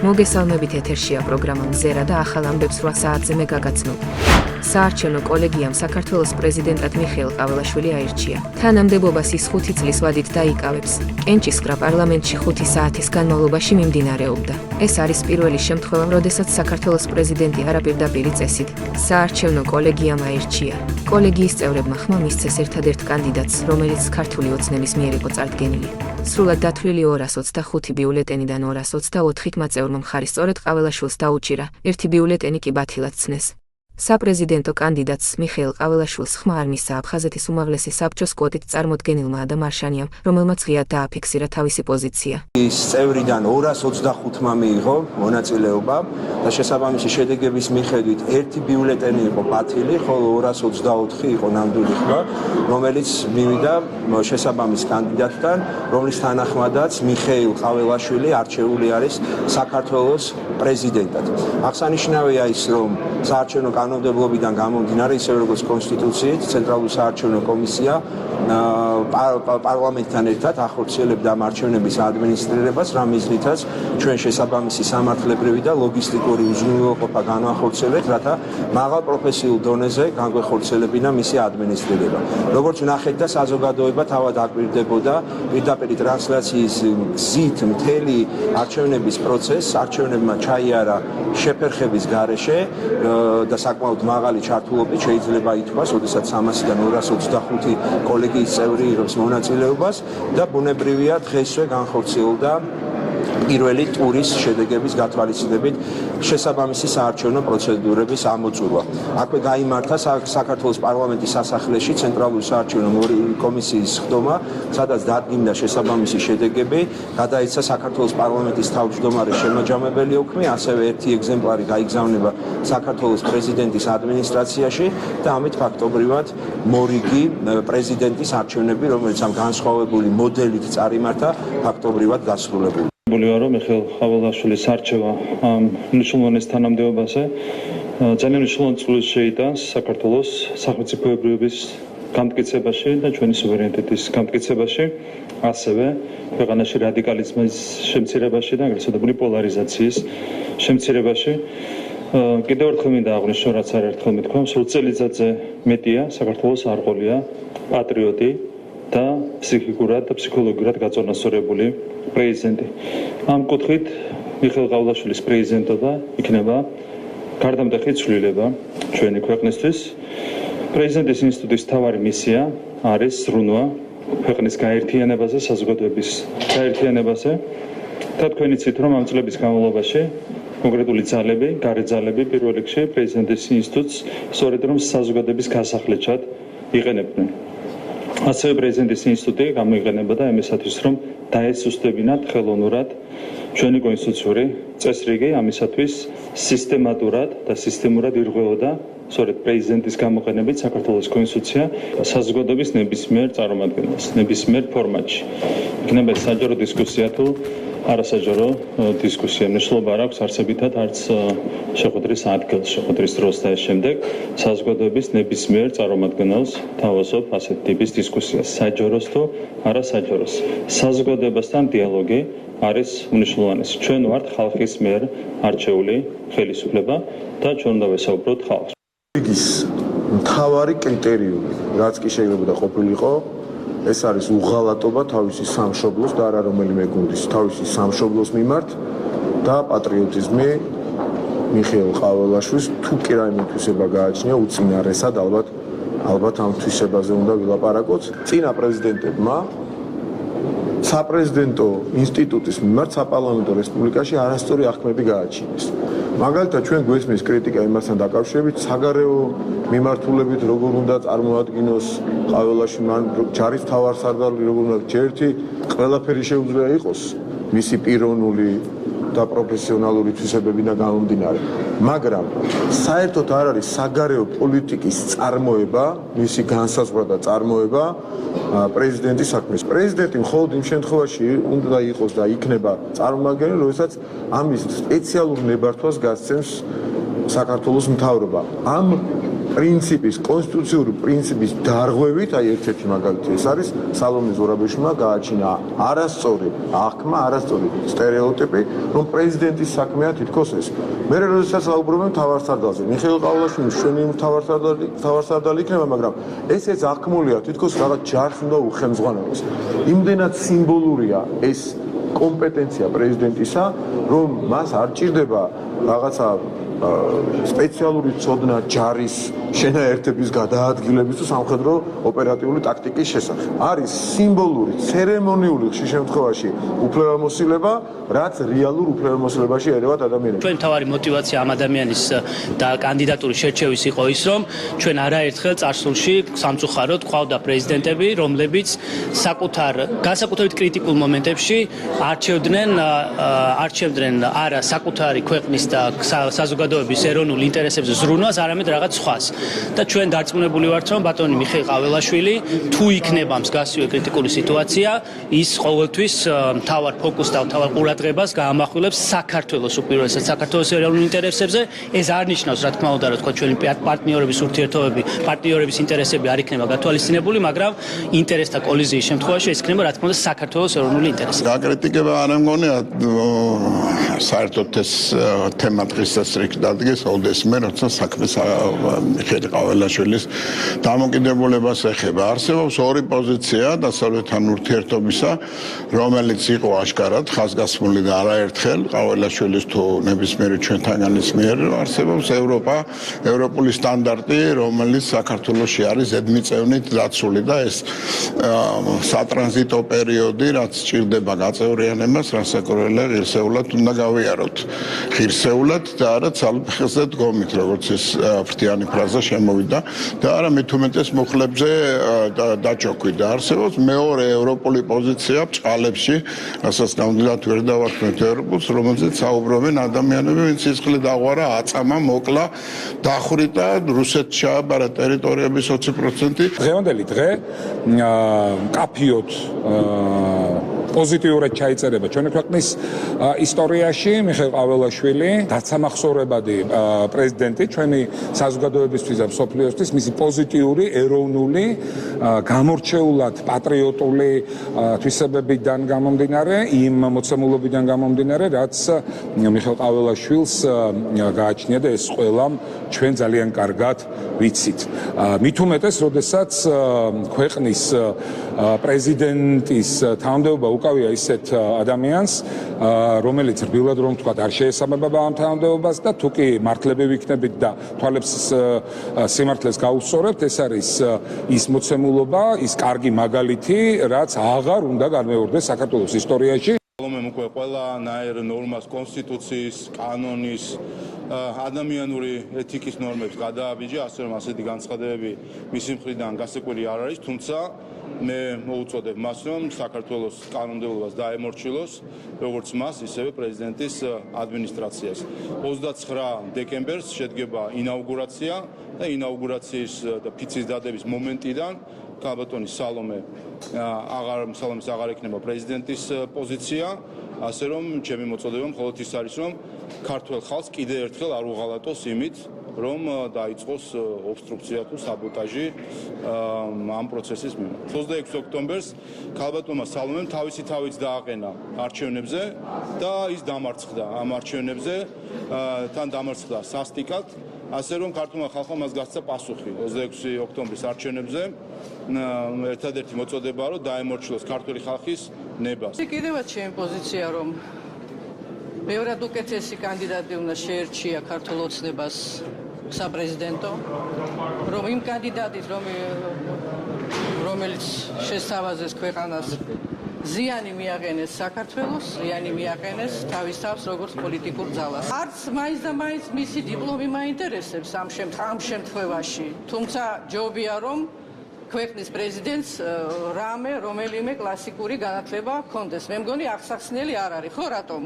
მოგესალმებით, ეთერშია პროგრამა მზერა და ახალ ამბებს 8 საათზე მე გაგაცნობ. საარჩევნო კოლეგიამ საქართველოს პრეზიდენტად მიხეილ ყაველაშვილი აირჩია. თანამდებობას ის 5 წლის ვადით დაიკავებს. კენჭისყრა პარლამენტში 5 საათის განმავლობაში მიმდინარეობდა. ეს არის პირველი შემთხვევა, როდესაც საქართველოს პრეზიდენტი არაპირდაპირი წესით საარჩევნო კოლეგიამ აირჩია. კოლეგიის წევრებმა ხმა მისცეს ერთადერთ კანდიდატს, რომელიც ქართული ოცნების მიერ იყო წარდგენილი. სრულად დათვლილი 225 ბიულეტენიდან 224 მაწევრმა მხარი სწორედ ყაველაშვილს დაუჭირა, ერთი ბიულეტენი კი ბათილად ცნეს. საპრეზიდენტო კანდიდატს მიხეილ ყაველაშვილს ხმა არ მისცა აფხაზეთის უმაღლესი საბჭოს კვოტით წარმოდგენილმა ადამ არშანიამ, რომელმაც ღიად დააფიქსირა თავისი პოზიცია. ის წევრიდან 225-მა მიიღო მონაწილეობა და შესაბამისი შედეგების მიხედვით ერთი ბიულეტენი იყო ბათილი, ხოლო 224 იყო ნამდვილი ხმა, რომელიც მივიდა შესაბამის კანდიდატთან, რომლის თანახმადაც მიხეილ ყაველაშვილი არჩეული არის საქართველოს პრეზიდენტად. აღსანიშნავია ის, რომ საარჩევნო კანონმდებლობიდან გამომდინარე, ისევე როგორც კონსტიტუციით, ცენტრალური საარჩევნო კომისია პარლამენტთან ერთად ახორციელებდა ამ არჩევნების ადმინისტრირებას, რა მიზნითაც ჩვენ შესაბამისი სამართლებრივი და ლოგისტიკური უზრუნველყოფა განვახორციელებთ, რათა მაღალ პროფესიულ დონეზე განვეხორციელებინა მისი ადმინისტრირება. როგორც ვნახეთ და საზოგადოება თავად აკვირდებოდა პირდაპირ ტრანსლაციის გზით მთელი არჩევნების პროცესს, არჩევნებმა ჩაიარა შეფერხების გარეშე და საკმაოდ მაღალი ჩართულობით შეიძლება ითქვას, როდესაც 300-დან 225 კოლეგიის წევრი იღებს მონაწილეობას და ბუნებრივია დღესვე განხორციელდა პირველი ტურის შედეგების გათვალისწინებით შესაბამისი საარჩევნო პროცედურების ამოწურვა. აქვე გაიმართა საქართველოს პარლამენტის სასახლეში ცენტრალური საარჩევნო კომისიის ხდომა, სადაც დადგინდა შესაბამისი შედეგები, გადაეცა საქართველოს პარლამენტის თავმჯდომარის შემაჯამებელი ოქმი, ასევე ერთი ეგზემპლარი გაიგზავნება საქართველოს პრეზიდენტის ადმინისტრაციაში და ამით ფაქტობრივად მორიგი პრეზიდენტის არჩევნები, რომელიც ამ განსხვავებული მოდელით წარიმართა, ფაქტობრივად დასრულებული. რომ მიხეილ ყაველაშვილის არჩევა მნიშვნელოვანი თანამდებობაზე ძალიან მნიშვნელოვანი წვლილი შეიტანს საქართველოს სახელმწიფოებრიობის გამტკიცებაში და ჩვენი სუვერენიტეტის გამტკიცებაში, ასევე ქვეყანაში რადიკალიზმის შემცირებაში და აგრესიული პოლარიზაციის შემცირებაში. კიდევ ერთხელ მინდა აღვნიშნო, რაც არაერთხელ მithქვამ, სულ წელიწადზე მეტია საქართველოს არყოლია პატრიოტი და ფსიქიკურად და ფსიქოლოგიურად გაწონასწორებული პრეზიდენტი. ამ კუთხით მიხეილ ყაველაშვილის პრეზიდენტობა იქნება გარდამტეხი ცვლილება ჩვენი ქვეყნისთვის. პრეზიდენტის ინსტიტუტის მთავარი მისია არის ზრუნვა ქვეყნის გაერთიანებაზე, საზოგადოების გაერთიანებაზე. და თქვენ იცით, რომ ამ წლების განმავლობაში კონკრეტული ძალები, გარე ძალები პირველ რიგში პრეზიდენტის ინსტიტუტს სწორედ რომ საზოგადოების გასახლეჩად იყენებდნენ. ასევე პრეზიდენტის ინსტიტუტი გამოიყენებოდა იმისათვის, რომ დაესუსტებინათ ხელოვნურად ჩვენი კონსტიტუციური წესრიგი, ამისათვის სისტემატურად და სისტემურად ირღვეოდა სწორედ პრეზიდენტის გამოყენებით საქართველოს კონსტიტუცია საზოგადოების ნებისმიერ წარმომადგენელს, ნებისმიერ ფორმატში. იქნება საჯარო დისკუსია თუ არასაჯარო დისკუსია. მნიშვნელობა არ აქვს არსებითად არც შეხვედრის ადგილს, შეხვედრის დროს და ეს შემდეგ საზოგადოების ნებისმიერ წარმომადგენელს თავაზობ ასეთ ტიპის დისკუსიას, საჯაროს თუ არასაჯაროს. საზოგადოებასთან დიალოგი არის უნიშნულოვანესი. ჩვენ ვართ ხალხის მიერ არჩეული ხელისუფლება და ჩვენ უნდა ვესაუბროთ ხალხს. ის მთავარი კრიტერიუმი, რაც კი შეიძლება ყოფილიყო, ეს არის უღალატობა თავისი სამშობლოს და არა რომელიმე გუნდის თავისი სამშობლოს მიმართ და პატრიოტიზმი მიხეილ ყაველაშვილს თუ კი რაიმე თვისება გააჩნია უწინარესად ალბათ ამ თვისებაზე უნდა ვილაპარაკოთ. წინა პრეზიდენტებმა საპრეზიდენტო ინსტიტუტის მიმართ საპარლამენტო რესპუბლიკაში არასწორი აღქმები გააჩინეს. მაგალითად ჩვენ გვესმის კრიტიკა იმასთან დაკავშირებით, საგარეო მიმართულებით როგორ უნდა წარმოადგინოს ყაველაშვილი, მან ჯარის მთავარსარდალი როგორ უნდა ჯერთი ყველაფერი შეუძლია იყოს მისი პიროვნული და პროფესიონალური თვისებებიდან გამომდინარე. მაგრამ საერთოდ არ არის საგარეო პოლიტიკის წარმოება, მისი განსაზღვრა და წარმოება პრეზიდენტის საქმეს. პრეზიდენტი მხოლოდ იმ შემთხვევაში უნდა იყოს და იქნება წარმომადგენელი, როდესაც ამის სპეციალურ ნებართვას გასცემს საქართველოს მთავრობა. ამ პრინციპის, კონსტიტუციური პრინციპის დარღვევით, აი ერთ-ერთი მაგალითი ეს არის სალომე ზურაბიშვილმა გააჩინა არასწორი აღქმა, არასწორი სტერეოტიპი, რომ პრეზიდენტის საქმეა თითქოს ეს. მე როდესაც ვაუბრობენ მთავარსარდალზე, მიხეილ ყავლაშვილი ჩვენი მთავარსარდალი იქნება, მაგრამ ესეც აღქმულია თითქოს რაღაც ჯარს უნდა უხელმძღვანელოს. იმდენად სიმბოლურია ეს კომპეტენცია პრეზიდენტისა, რომ მას არ ჭირდება რაღაცა სპეციალური ცოდნა ჯარის შენაერთების გადაადგილების თუ სამხედრო ოპერატიული ტაქტიკის შესახებ. არის სიმბოლური, ცერემონიული ხშირ შემთხვევაში უფლებამოსილება, რაც რეალურ უფლებამოსილებაში ერევათ ადამიანებს. ჩვენ თავარი мотиваცია ამ ადამიანის და კანდიდატურის შერჩევის იყო ის, რომ ჩვენ არაერთხელ წარსულში სამწუხაროდ ყავდა პრეზიდენტები, რომლებიც განსაკუთრებით კრიტიკულ მომენტებში არჩევდნენ არა საკუთარი ქვეყნის და საზოგადოების ეროვნულ ინტერესებზე ზრუნვას, არამედ რაღაც სხვას. და ჩვენ დარწმუნებული ვართ, რომ ბატონი მიხეილ ყაველაშვილი თუ იქნება მსგავსი კრიტიკული სიტუაცია, ის ყოველთვის მთავარ ფოკუსს და მთავარ ყურადღებას გაამახვილებს საქართველოს უპირველესად საქართველოს ეროვნულ ინტერესებზე. ეს არ ნიშნავს, რა თქმა უნდა, რომ თქვა ჩვენი პარტნიორების ურთიერთობები, პარტნიორების ინტერესები არ იქნება გათვალისწინებული, მაგრამ ინტერესთა კოლიზიის შემთხვევაში ეს იქნება, რა თქმა უნდა, საქართველოს ეროვნული ინტერესი. გაკრიტიკება არ მგონია საერთოდ ეს თემა დღეს წესრიგ დადგეს, ოდესმე როცა საქმეს მიხეილ ყაველაშვილის დამოკიდებულებას ეხება. არსებობს ორი პოზიცია დასავლეთთან ურთიერთობისა, რომელიც იყო აშკარად ხაზგასმული და არაერთხელ ყაველაშვილის თუ ნებისმიერი ჩვენთაგანის მიერ. არსებობს ევროპული სტანდარტი, რომელიც საქართველოში არის ზედმიწევნით დაცული და ეს სატრანზიტო პერიოდი, რაც სჭირდება გაწევრიანებას, რასაკვირველია ღირსეულად უნდა გავიაროთ. ღირსეულად და არა ცალფეხზე დგომით, როგორც ეს ფრთიანი ფრაზა შემოვიდა და არა მით უმეტეს მუხლებზე დაჭოქვით. და არსებობს მეორე ევროპული პოზიცია ბჭყალებში, რასაც ნამდვილად ვერ დავარქმევთ ევროპულს, რომელზეც საუბრობენ ადამიანები, ვინც სისხლი დაღვარა, აწამა, მოკლა, დახვრიტა, რუსეთს ჩააბარა ტერიტორიების 20%. დღევანდელი დღე კაფიოთ პოზიტიურად ჩაიწერება ჩვენი ქვეყნის ისტორიაში. მიხეილ ყაველაშვილი დაცამახსოვრებადი პრეზიდენტი ჩვენი საზოგადოებისთვის და მსოფლიოსთვის, მისი პოზიტიური, ეროვნული, გამორჩეულად პატრიოტული თვისებებიდან გამომდინარე, იმ მოცემულობიდან გამომდინარე, რაც მიხეილ ყაველაშვილს გააჩნია და ეს ყველამ ჩვენ ძალიან კარგად ვიცით. მით უმეტეს, როდესაც ქვეყნის პრეზიდენტის თავმდებობა უკავია ისეთ ადამიანს, რომელიც რბილად რომ თქვა არ შეესაბამება ამ თავმდებობას და თუ კი მართლები ვიქნებით და თვალებს სიმართლეს გაუსწორებთ, ეს არის ის მოცემულობა, ის კარგი მაგალითი, რაც აღარ უნდა განმეორდეს საქართველოს ისტორიაში. უკვე ყველანაირ ნორმას, კონსტიტუციის, კანონის, ადამიანური ეთიკის ნორმებს გადააბიჯა, ასე რომ ასეთი განცხადებები მისი მხრიდან გასაკვირი არ არის, თუმცა მე მოუწოდებ მას, რომ საქართველოს კანონმდებლობას დაემორჩილოს, როგორც მას, ისევე პრეზიდენტის ადმინისტრაციას. 29 დეკემბერს შედგება ინაუგურაცია და ინაუგურაციის და ფიცის დადების მომენტიდან კაბატონი სალომეს აღარ იქნება პრეზიდენტის პოზიცია, ასე რომ ჩემი მოწოდება მხოლოდ ის არის, რომ ქართველ ხალხს კიდევ ერთხელ არ უღალატოს იმით, რომ დაიწყოს ობსტრუქცია თუ საბოტაჟი ამ პროცესის მიმართ. 26 ოქტომბერს ქალბატონმა სალომემ თავისი თავიც დააყენა არჩევნებზე და ის დამარცხდა ამ არჩევნებზე, თან დამარცხდა სასტიკად, ასე რომ ქართულმა ხალხმა მას გასცა პასუხი 26 ოქტომბრის არჩევნებზე. ერთადერთი მოწოდებაა, რომ დაემორჩილოს ქართული ხალხის ნებას. კიდევაც ჩემი პოზიცია, რომ მეორად უკეთესი კანდიდატი უნდა შეერჩია ქართულ ოცნებას საპრეზიდენტო, რომ იმ კანდიდატით, რომელიც შესთავაზეს ქვეყანას, ზიანი მიაყენეს საქართველოს, ზიანი მიაყენეს თავის თავს როგორც პოლიტიკურ ძალას. არც მაინც და მაინც მისი დიპლომი მაინტერესებს ამ შემთხვევაში, თუმცა ჯობია რომ ქვეყნის პრეზიდენტს რომელიმე კლასიკური განათლება ჰქონდეს. მე მგონი აღსახსნელი არ არის, ხო რატომ?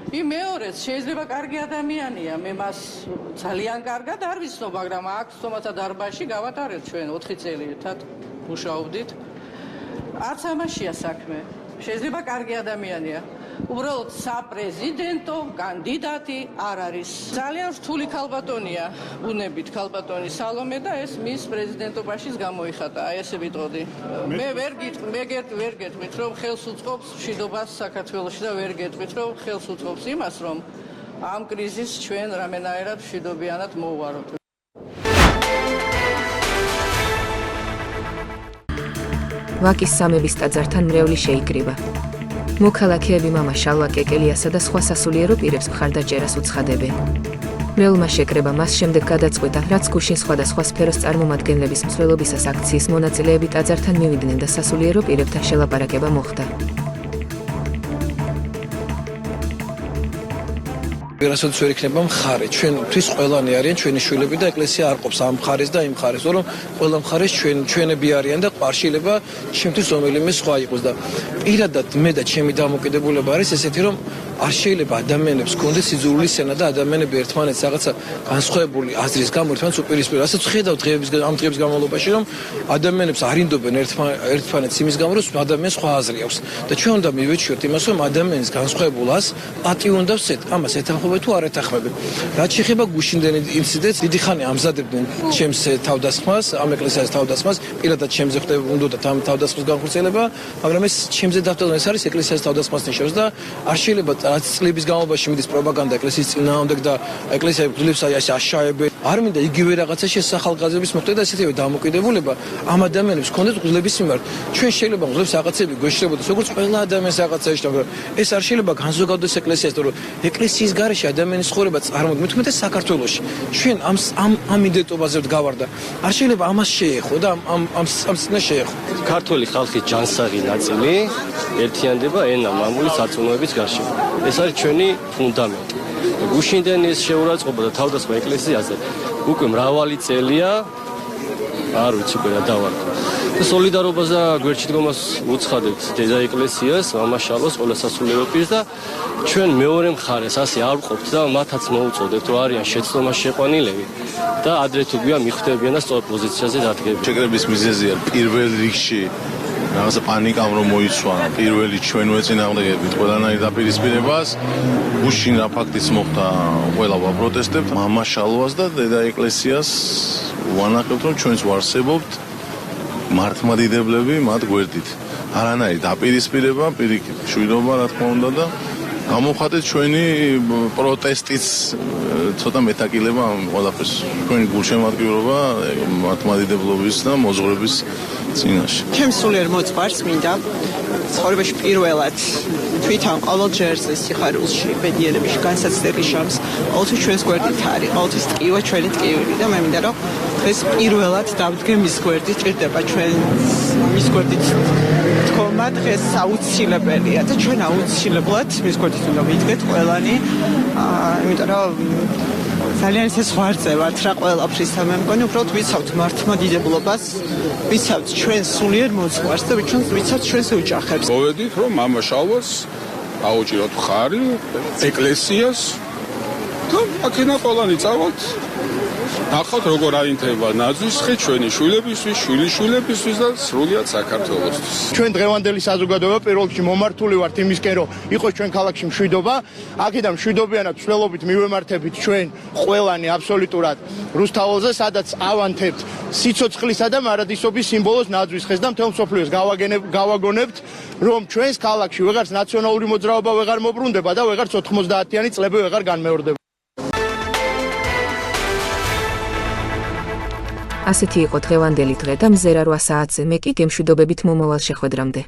მეორეც შეიძლება კარგი ადამიანია, მე მას ძალიან კარგად არ ვიცნობ, მაგრამ აქ სტომათა დარბაზში გავატარეთ ჩვენ 4 წელი ერთად მუშაობდით. არც ამაშია საქმე. შეიძლება კარგი ადამიანია. უბრალოდ საპრეზიდენტო კანდიდატი არ არის. ძალიან რთული ქალბატონია, ბუნებით ქალბატონი სალომე და ეს მის პრეზიდენტობაშიც გამოიხატა. აი ესე ვიტყოდი. მე ვერ გეტყვით, რომ ხელს უწყობს მშვიდობას საქართველოში და ვერ გეტყვით, რომ ხელს უწყობს იმას, რომ ამ კრიზისს ჩვენ რამენაერად მშვიდობიანად მოვუაროთ. ვაკის სამების ტაძართან მრევლი შეიკრიბა. მოქალაქეები მამა შალვა კეკელიასა და სხვა სასულიერო პირებს მხარდაჭერას უცხადებენ. მრევლმა შეკრება მას შემდეგ გადაწყვიტა, რაც გუშინ სხვადასხვა სფეროს წარმომადგენლების მსვლელობისას აქციის მონაწილეები ტაძართან მივიდნენ და სასულიერო პირებთან შელაპარაკება მოხდა. ვერასოდეს ვერ იქნება მხარე. ჩვენთვის ყველანი არიან ჩვენი შვილები და ეკლესია არ ყოფს ამ მხარეს და იმ მხარეს, რომ ყველა მხარეს ჩვენები არიან და ყვარშილება ჩემთვის რომელიმე სხვა იყოს და პირადად მე და ჩემი დამოკიდებულება არის ესეთი, რომ არ შეიძლება ადამიანებს კონდეს სიძულვლის სენა და ადამიანები ერთმანეთს რაღაცა განსხვავებული აზრის გამო ერთმანეთს უპირისპირებენ. ასაც ვხედავთ ამ დღეების განმავლობაში, რომ ადამიანებს არინდობენ ერთმანეთს იმის გამო, რომ ადამიანს სხვა აზრი აქვს და ჩვენ უნდა მივეჩვიოთ იმას, რომ ადამიანის განსხვავებულას პატივ უნდა ვცეთ. ამას ეთანხმება თუ არ ეთანხმება. რაც შეეხება გუშინდელი ინციდენტს, დიდი ხანი ამზადებდნენ ჩემს თავდასხმას, ამ ეკლესიას თავდასხმას, პირადად ჩემზე ხდებოდა ამ თავდასხმის განხორციელება, მაგრამ ეს ჩემზე დავწერილ ეს არის ეკლესიას თავდასხმას ნიშნავს და არ შეიძლება რაც წლების განმავლობაში მიდის პროპაგანდა ეკლესიის წინააღმდეგ და ეკლესია გძლებს აი ასე აშაებენ. არ მინდა იგივე რაღაცა შესახალგაზრდების მოხდეს და ესეთივე დამოკიდებულება ამ ადამიანებს ქონდეს გძლების მიმართ. ჩვენ შეიძლება გძლებს რაღაცები გვეშლებოდეს, როგორც ყველა ადამიანს რაღაცა ეშთო, მაგრამ ეს არ შეიძლება განზოგადდეს ეკლესიას, რომ ეკლესიის გარეშე ადამიანის ცხოვრება წარმოდგენთ მე საქართველოში. ჩვენ ამ იდენტობაზე ვდგავარდა. არ შეიძლება ამას შეეხო და ამ წინაშე შეეხო. ქართული ხალხის ჯანსაღი ნაწილი ერთიანდება ენა, მამული სარწმუნოების გარშემო. ეს არის ჩვენი ფუნდამენტი. გუშინდელი ეს შეურაცხყოფა და თავდასხმა ეკლესიაზე უკვე მრავალი წელია არ ვიცი უკვე რა დავარქვა. და სოლიდარობას და გვერდში დგომას უცხადებთ დედა ეკლესიას, მამა შალვას, ყველა სასულიერო პირს და ჩვენ მეორე მხარეს ასე არ ვყოფთ და მათაც მოუწოდებთ, რომ არიან შეცდომას შეყვანილები და ადრე თუ გვიან მიხვდებიან და სწორ პოზიციაზე დადგებიან. შეკრების მიზეზია პირველ რიგში რაღაცა პანიკამ რომ მოიცვა პირველი ჩვენ ვეწინააღმდეგებით ყველანაირ დაპირისპირებას. გუშინ რა ფაქტიც მოხდა, ყველა ვაპროტესტებთ მამა შალვას და დედა ეკლესიას ვანახებთ, რომ ჩვენც ვარსებობთ მართლმადიდებლები მათ გვერდით. არანაირი დაპირისპირება, პირიქით მშვიდობა რა თქმა უნდა და გამოვხატეთ ჩვენი პროტესტის ცოტა მეტაკილება ამ ყველაფერს. ჩვენი გულშემატკივრობა მართლმადიდებლობის და მოძღვრების წინაშე. ჩემს სულიერ მოძღვარს მინდა ცხოვრებაში პირველად თვითონ ყოველ ჯერზე სიხარულში, ბედიერებაში განსაცდელი შამს ყოველთვის ჩვენს გვერდით არის, ყოველთვის ტკივა ჩვენი ტკივილი და მე მინდა რომ დღეს პირველად დავდგე მის გვერდით, ჭირდება ჩვენ მის გვერდით თქომა დღეს აუცილებელია და ჩვენ აუცილებლად მის გვერდით უნდა ვიდგეთ ყველანი, იმიტომ რომ ძალიან ეს ვარწე ვართ რა ყველაფრის და მე მგონი უბრალოდ ვიცავთ მართლმადიდებლობას, ვიცავთ ჩვენ სულიერ მოძღვარს და ვიცავთ ჩვენს ოჯახებს. მოვედით რომ მამა შალვას აუჭიროთ ხარი ეკლესიას და აქენა ყველანი წავალთ. ნახავთ როგორ აინთება ნაძვისხე ჩვენი შვილებისთვის, შვილიშვილებისთვის და სრულიად საქართველოსთვის. ჩვენ დღევანდელი საზოგადოება პირველ რიგში მომართული ვართ იმისკენ, რომ იყოს ჩვენ ქალაქში მშვიდობა. აქედან მშვიდობიანად ცვლილობით მივემართებით ჩვენ ყველანი აბსოლუტურად რუსთაველზე, სადაც ავანთებთ სიცოცხლისა და მარადისობის სიმბოლოს ნაძვისხეს და მთელ მსოფლიოს გავაგონებთ, რომ ჩვენს ქალაქში ვეღარც ნაციონალური მოძრაობა ვეღარ მობრუნდება და ვეღარც 90-იანი წლები ვეღარ განმეორდება. ასეთი იყო დღევანდელი დღე და მზერა 8 საათზე მე კი გემშვიდობებით მომავალ შეხვედრამდე.